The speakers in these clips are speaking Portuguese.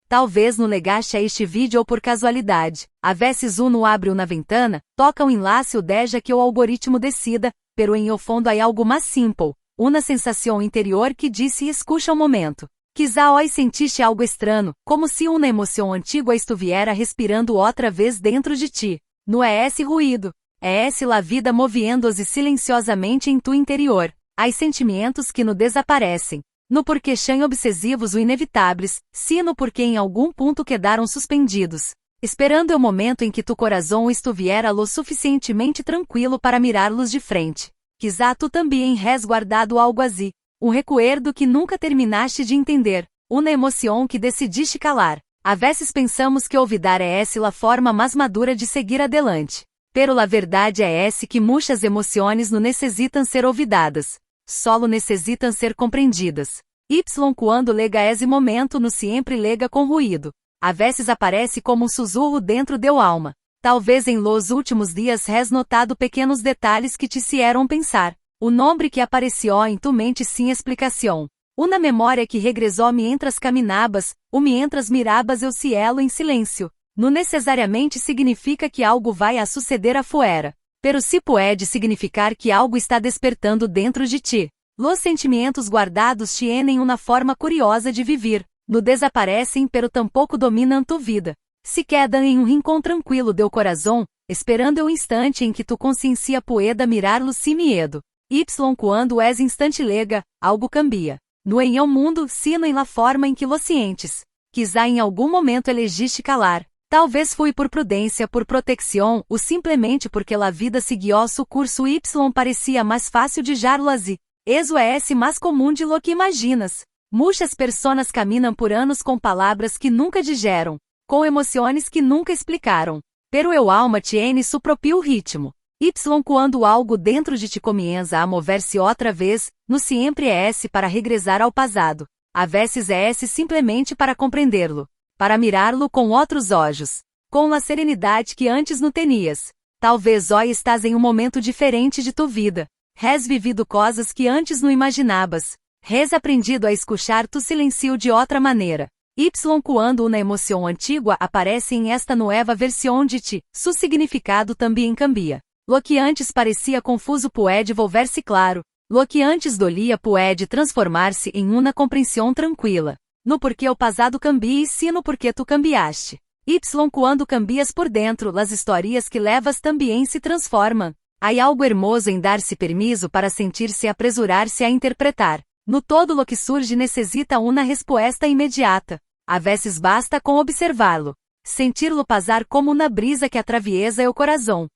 Talvez no legaste a este vídeo ou por casualidade. A vezes uno abre una ventana, toca um enlace ou deja que o algoritmo decida, pero em o fondo há algo mais simple, uma sensação interior que disse e escucha um momento. Quizá hoje sentiste algo estranho, como se uma emoção antiga estuviera respirando outra vez dentro de ti. Não é esse ruído. É esse la vida moviendo-se silenciosamente em tu interior. Há sentimentos que não desaparecem. No porque são obsessivos ou inevitáveis, sino porque em algum ponto quedaram suspendidos, esperando o momento em que tu coração estuviera lo suficientemente tranquilo para mirá-los de frente. Quizá tu também has guardado algo assim, recuerdo que nunca terminaste de entender, uma emoção que decidiste calar. A vezes pensamos que olvidar é essa a forma mais madura de seguir adelante. Pero la verdade é essa que muitas emoções não necessitam ser olvidadas. Solo necessitam ser compreendidas. Quando lega esse momento no sempre lega com ruído. A vezes aparece como sussurro dentro de alma. Talvez em los últimos dias has notado pequenos detalhes que te hicieron pensar. O nome que apareció em tu mente sem explicação. Uma memória que regressou mientras caminabas, ou mientras mirabas o cielo em silêncio. Não necessariamente significa que algo vai a suceder afuera. Pero se pode significar que algo está despertando dentro de ti. Los sentimentos guardados tienen uma forma curiosa de viver. No desaparecem pero tampouco dominam tu vida. Se quedam em rincão tranquilo do coração, esperando o instante em que tu consciencia pueda mirá-lo sem medo. Quando és instante lega, algo cambia. No em o mundo, sino em la forma em que lo sientes. Quizá em algum momento elegiste calar. Talvez fui por prudência, por proteção, ou simplesmente porque a vida seguiu seu curso parecia mais fácil de jarlo assim. Eso é mais comum de lo que imaginas. Muitas pessoas caminham por anos com palavras que nunca digeram, com emoções que nunca explicaram. Pero eu alma tiene su propio ritmo. Quando algo dentro de ti comienza a mover-se outra vez, no sempre é para regressar ao passado. A vezes é simplesmente para compreendê-lo. Para mirá-lo com outros olhos, com a serenidade que antes não tenias. Talvez hoje estás em um momento diferente de tu vida. Has vivido coisas que antes não imaginabas. Has aprendido a escuchar tu silêncio de outra maneira. Quando uma emoção antiga aparece em esta nova versão de ti, seu significado também cambia. Lo que antes parecia confuso pode volver-se claro. Lo que antes dolia pode transformar-se em uma compreensão tranquila. No porque o passado cambia e sino porque tu cambiaste. Quando cambias por dentro, as histórias que levas também se transformam. Há algo hermoso em dar-se permiso para sentir-se e apresurar-se a interpretar. No todo lo que surge necessita uma resposta imediata. A vezes basta com observá-lo. Sentir-lo passar como uma brisa que atraviesa o coração.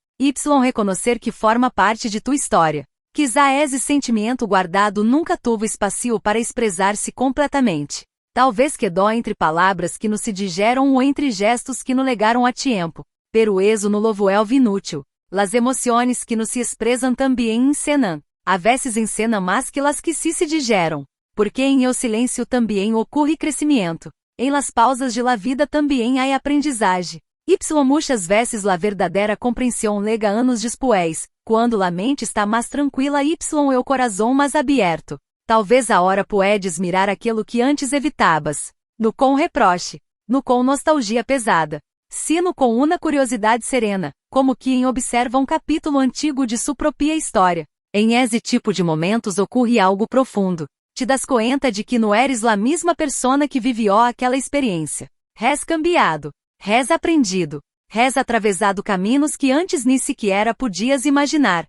Reconhecer que forma parte de tua história. Quizá esse sentimento guardado nunca tuvo espaço para expressar-se completamente. Talvez quedou entre palavras que não se digeram ou entre gestos que não legaram a tempo. Pero eso no lo vuelve inútil. Las emociones que não se expressam também encenam. A vezes encenam mais que las que se digeram. Porque em el silêncio também ocorre crescimento. Em las pausas de la vida também há aprendizagem. Muitas vezes la verdadeira compreensão lega anos después, quando la mente está mais tranquila o coração mais aberto. Talvez a hora puedes mirar aquilo que antes evitabas. No com reproche. No com nostalgia pesada. Sino com uma curiosidade serena, como quem observa um capítulo antigo de sua própria história. Em esse tipo de momentos ocorre algo profundo. Te das conta de que não eres la mesma persona que vivió aquela experiência. Has cambiado. Has aprendido. Has atravessado caminhos que antes nem sequer podias imaginar.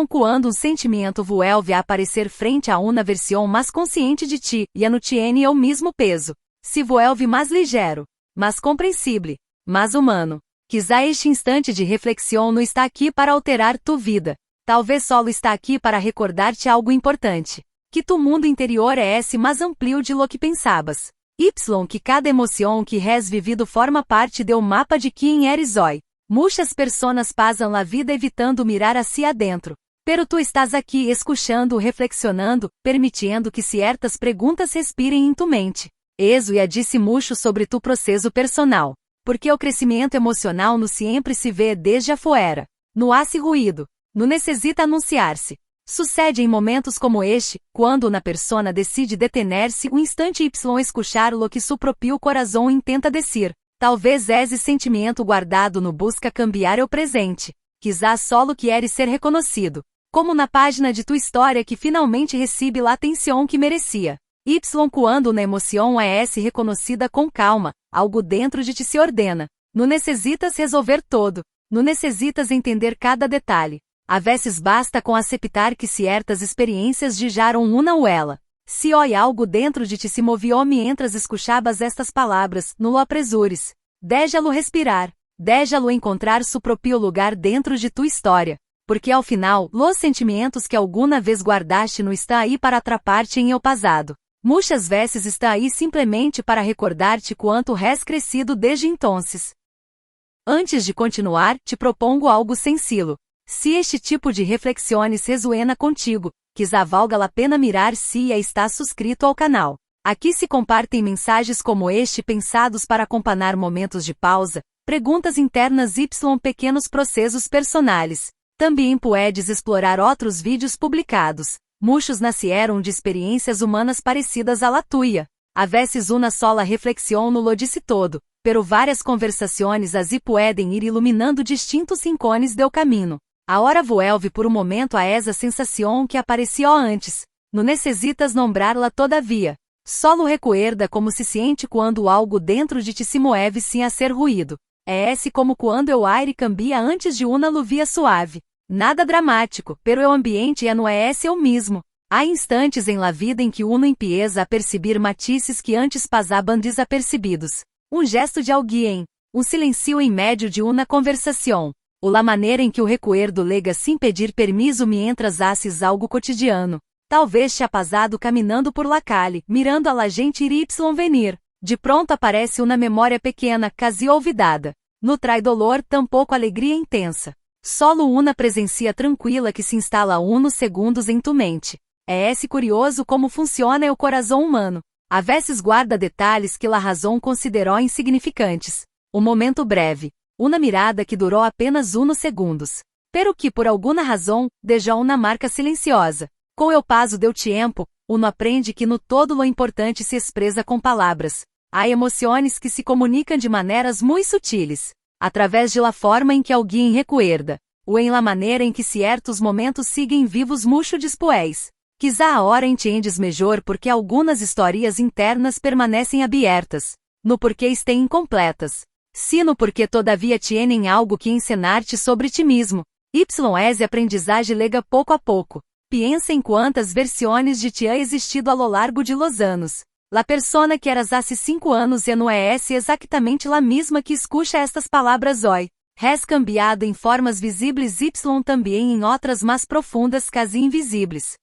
Quando sentimento vuelve a aparecer frente a uma versão mais consciente de ti, e não tiene o mesmo peso. Se vuelve mais ligeiro, mais compreensível, mais humano. Quizá este instante de reflexão não está aqui para alterar tu vida. Talvez solo está aqui para recordar-te algo importante. Que tu mundo interior é mais amplio de lo que pensabas. Que cada emoção que has vivido forma parte do mapa de quem eres hoje. Muitas pessoas passam a vida evitando mirar a si adentro. Pero tu estás aqui escuchando, reflexionando, permitindo que certas perguntas respirem em tu mente. Eso ya disse muito sobre tu processo personal. Porque o crescimento emocional não sempre se vê desde afuera. Não há ruído. Não necessita anunciar-se. Sucede em momentos como este, quando una persona decide detener-se um instante y escuchar lo que su propio corazón intenta decir. Talvez esse sentimento guardado no busca cambiar o presente. Quizás solo quieres ser reconhecido. Como na página de tua história que finalmente recebe a atenção que merecia. Y quando una emoção é reconhecida com calma, algo dentro de ti se ordena. Não necessitas resolver todo. Não necessitas entender cada detalhe. A vezes basta com aceitar que certas experiências geraram una ou ela. Se hoy algo dentro de ti se movió mientras escuchabas estas palavras, não lo apresures. Déjalo respirar. Déjalo encontrar su propio lugar dentro de tua história. Porque ao final, los sentimentos que alguma vez guardaste não está aí para atrapar-te em el passado. Muitas vezes está aí simplesmente para recordar-te quanto has crescido desde entonces. Antes de continuar, te propongo algo sencillo. Se este tipo de reflexões resuena contigo, quizá valga a pena mirar se está suscrito ao canal. Aqui se compartem mensagens como este pensados para acompanhar momentos de pausa, perguntas internas y pequenos processos personais. Também puedes explorar outros vídeos publicados. Muitos nasceram de experiências humanas parecidas à la tuya. A vezes una sola reflexão no lo disse todo, pero várias conversações así pueden ir iluminando distintos rincones del caminho. Ahora vuelve por momento a essa sensação que apareció antes. Não necessitas nombrarla todavia. Solo recuerda como se siente quando algo dentro de ti se move sem hacer ruído. É esse como quando o aire cambia antes de una lluvia suave. Nada dramático, pero o ambiente não é esse o mesmo. Há instantes em la vida em que uno empieza a perceber matices que antes passavam desapercebidos. Gesto de alguém, silêncio em meio de una conversação. Ou la maneira em que o recuerdo lega sem pedir permiso mientras haces algo cotidiano. Talvez te ha pasado caminhando por la calle, mirando a la gente ir y venir. De pronto aparece una memória pequena, quase olvidada. No trai dolor, tampouco alegria intensa. Solo una presencia tranquila que se instala unos segundos em tu mente. É esse curioso como funciona o coração humano. A vezes guarda detalhes que la razão considerou insignificantes. Momento breve. Una mirada que durou apenas unos segundos. Pero que por alguma razão, deixou uma marca silenciosa. Com o passo del tiempo, uno aprende que no todo lo importante se expressa com palavras. Há emoções que se comunicam de maneiras muito sutiles. Através de la forma em que alguém recuerda. Ou em la maneira em que certos momentos siguen vivos mucho después. Quizá agora entiendes melhor porque algumas histórias internas permanecem abertas. No porquê estão incompletas. Sino porque todavia tienen algo que ensinar-te sobre ti mesmo. Esse aprendizagem lega pouco a pouco. Piensa em quantas versões de ti ha existido a lo largo de los anos. La persona que eras hace 5 anos não é exatamente la mesma que escucha estas palavras hoy. Has cambiado em formas visíveis y também em outras mais profundas quase invisíveis.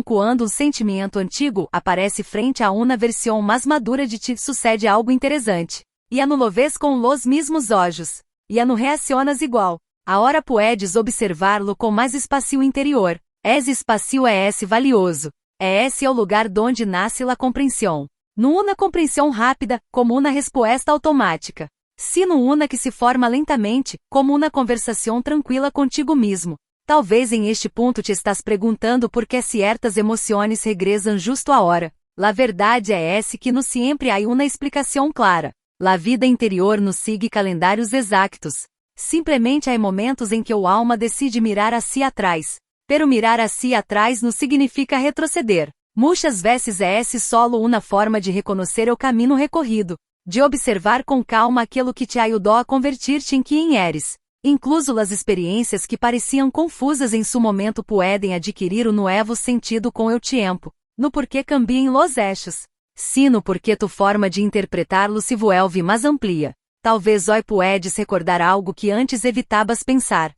Quando sentimento antigo aparece frente a uma versão mais madura de ti sucede algo interessante. E no lo ves com los mismos olhos. E no reaccionas igual. Ahora puedes observar-lo com mais espaço interior. Esse espaço é valioso. Esse é o lugar donde nasce la compreensão. Não uma compreensão rápida, como uma resposta automática. Sino uma que se forma lentamente, como uma conversação tranquila contigo mesmo. Talvez em este ponto te estás perguntando por que certas emoções regresam justo a hora. La verdade é que não sempre há uma explicação clara. La vida interior nos sigue calendários exactos. Simplesmente há momentos em que o alma decide mirar hacia atrás. Pero mirar hacia atrás não significa retroceder. Muitas vezes solo uma forma de reconhecer o caminho recorrido, de observar com calma aquilo que te ajudou a convertir-te em quem eres. Incluso as experiências que pareciam confusas em su momento pueden adquirir novo sentido com o tempo, no porquê cambiam los eixos. Sino porque tu forma de interpretá-lo se vuelve mais amplia. Talvez hoy puedes recordar algo que antes evitabas pensar.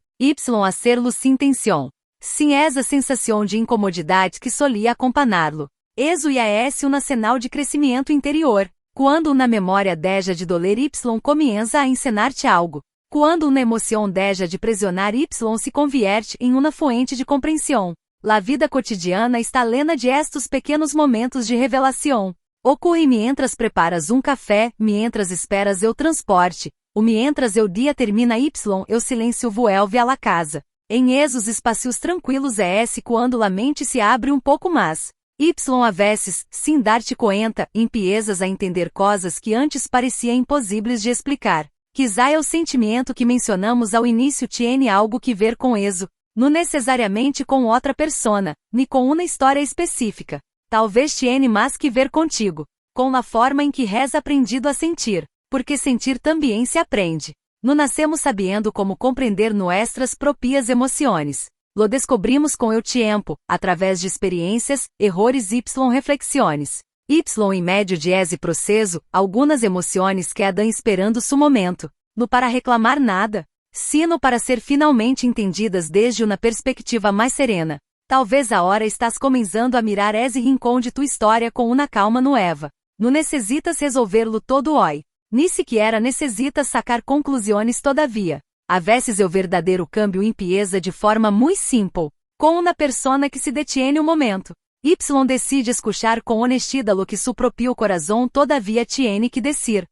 Hacerlo sin intenção. Sim, essa sensação de incomodidade que solia acompanhá-lo. Isso é um sinal de crescimento interior. Quando uma memória deixa de doler comienza a ensinar-te algo. Quando uma emoção deixa de pressionar se convierte em uma fonte de compreensão. La vida cotidiana está lena de estes pequenos momentos de revelação. Ocorre mientras preparas um café, mientras esperas o transporte, ou mientras o dia termina o silêncio vuelve a la casa. Em esos espaços tranquilos quando la mente se abre pouco mais. Y a vezes, sim dar-te conta, empiezas a entender coisas que antes pareciam impossíveis de explicar. Quizá o sentimento que mencionamos ao início tiene algo que ver com eso, não necessariamente com outra persona, nem com uma história específica. Talvez tiene mais que ver contigo, com a forma em que has aprendido a sentir, porque sentir também se aprende. Não nascemos sabendo como compreender nuestras propias emoções. Lo descobrimos com o tempo, através de experiências, errores y reflexiones. Em médio de esse processo, algumas emoções quedam esperando su momento, no para reclamar nada, sino para ser finalmente entendidas desde uma perspectiva mais serena. Talvez agora estás começando a mirar esse rincão de tua história com uma calma nueva. Não necessitas resolver-lo todo hoje. Ni sequer necessitas sacar conclusões todavia. A vezes o verdadeiro câmbio empieza de forma muito simples, com uma persona que se detiene um momento. Y decide escuchar com honestidade lo que su propio corazón todavia tiene que decir.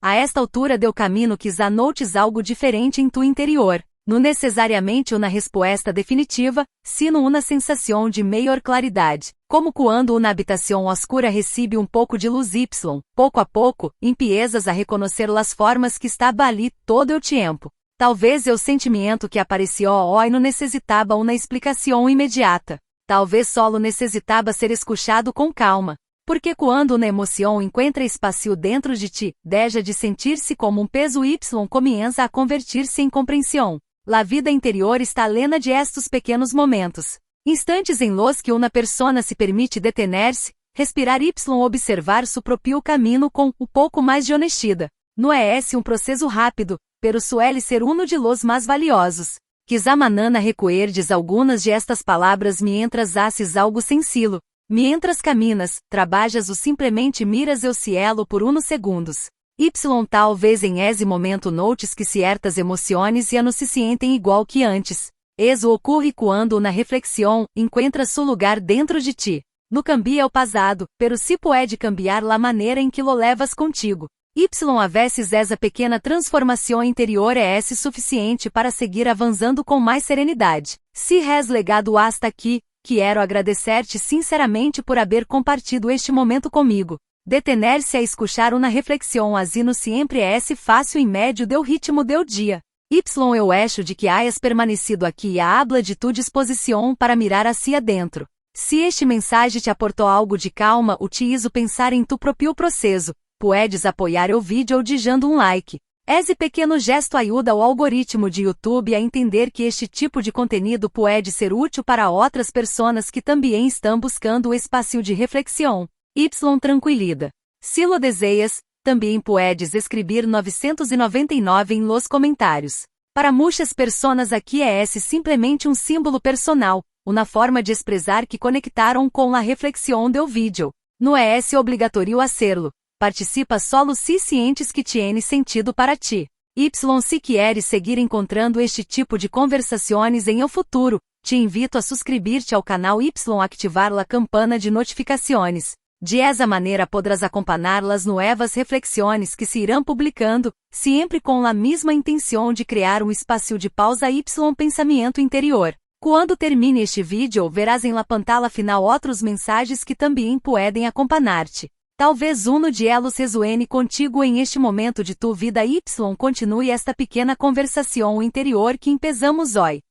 A esta altura do caminho quizá notes algo diferente em tu interior, não necessariamente uma resposta definitiva, sino uma sensação de maior claridade, como quando uma habitação oscura recebe pouco de luz y, pouco a pouco, empiezas a reconhecer as formas que estava ali todo o tempo. Talvez o sentimento que apareció hoje não necessitava uma explicação imediata. Talvez solo necessitava ser escuchado com calma. Porque quando uma emoção encontra espaço dentro de ti, deja de sentir-se como peso y comienza a convertir-se em compreensão. La vida interior está lena de estos pequenos momentos. Instantes em los que uma persona se permite detener-se, respirar y observar su propio caminho com pouco mais de honestidade. Não é esse processo rápido, pero suele ser uno de los mais valiosos. Quizá manana recuerdes algunas de estas palavras mientras haces algo sencillo. Mientras caminas, trabalhas ou simplesmente miras o cielo por unos segundos. Y talvez em esse momento notes que ciertas emoções já não se sentem igual que antes. Eso ocorre quando na reflexão encuentra su lugar dentro de ti. No cambia o passado, pero si puede cambiar la maneira em que lo levas contigo. Y a vezes essa pequena transformação interior suficiente para seguir avançando com mais serenidade. Si has legado hasta aqui, quero agradecer-te sinceramente por haber compartido este momento comigo. Detener-se a escuchar uma reflexão así no sempre fácil em médio do ritmo do dia. Y eu acho de que hayas permanecido aqui a habla de tu disposição para mirar hacia dentro. Se este mensagem te aportou algo de calma ou te hizo pensar em tu próprio processo, puedes apoiar o vídeo deixando um like. Esse pequeno gesto ajuda o algoritmo de YouTube a entender que este tipo de conteúdo pode ser útil para outras pessoas que também estão buscando o espaço de reflexão. Y tranquilidade. Se lo deseias, também puedes escrever 999 em los comentários. Para muitas pessoas aqui esse simplesmente símbolo personal, uma forma de expressar que conectaram com a reflexão do vídeo. Não é obrigatório hacerlo. Participa solo si cientes que tiene sentido para ti. Y se queres seguir encontrando este tipo de conversações em el futuro, te invito a suscribir-te ao canal y activar a campana de notificações. De essa maneira podrás acompanhar as novas reflexões que se irão publicando, sempre com a mesma intenção de criar um espaço de pausa y pensamento interior. Quando termine este vídeo verás em la pantalla final outros mensagens que também podem acompanhar-te. Talvez uno de elos resuene contigo em este momento de tu vida y continue esta pequena conversação interior que empezamos hoje.